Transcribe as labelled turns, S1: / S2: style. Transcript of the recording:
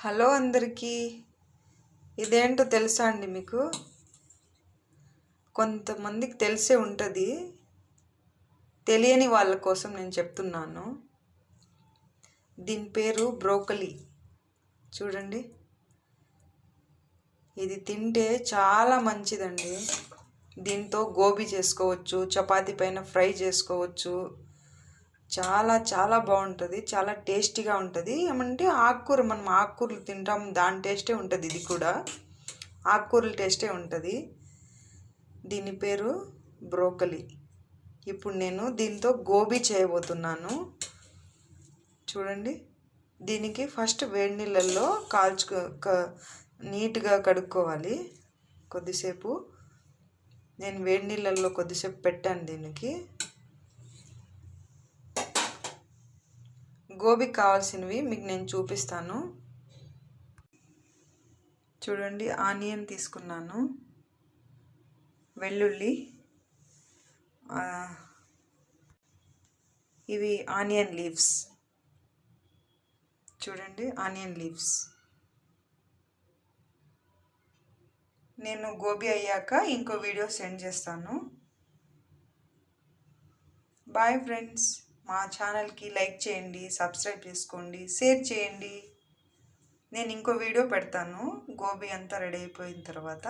S1: Hello అందరికీ. ఇదేంటో తెలుసా అండి మీకు? కొంతమందికి తెలిసే ఉంటుంది, తెలియని వాళ్ళ కోసం నేను చెప్తున్నాను. దీని పేరు బ్రోకలీ. చూడండి, ఇది తింటే చాలా మంచిదండి. దీంతో గోబీ చేసుకోవచ్చు, చపాతీ పైన ఫ్రై చేసుకోవచ్చు. చాలా చాలా బాగుంటుంది, చాలా టేస్టీగా ఉంటుంది. ఏమంటే ఆకుకూర, మనం ఆకుకూరలు తింటాం, దాని టేస్టే ఉంటుంది. ఇది కూడా ఆకుకూరల టేస్టే ఉంటుంది. దీని పేరు బ్రోకలీ. ఇప్పుడు నేను దీంతో గోబీ చేయబోతున్నాను. చూడండి, దీనికి ఫస్ట్ వేడి నీళ్ళల్లో నీట్గా కడుక్కోవాలి. కొద్దిసేపు నేను వేడి నీళ్ళల్లో కొద్దిసేపు పెట్టాను. దీనికి గోబీకి కావాల్సినవి మీకు నేను చూపిస్తాను. చూడండి, ఆనియన్ తీసుకున్నాను, వెల్లుల్లి, ఇవి ఆనియన్ లీవ్స్. చూడండి, ఆనియన్ లీవ్స్. నేను గోబీ అయ్యాక ఇంకో వీడియో సెండ్ చేస్తాను. Bye friends. మా ఛానల్కి లైక్ చేయండి, సబ్స్క్రైబ్ చేసుకోండి, షేర్ చేయండి. నేను ఇంకో వీడియో పెడతాను గోబీ అంతా రెడీ అయిపోయిన తర్వాత.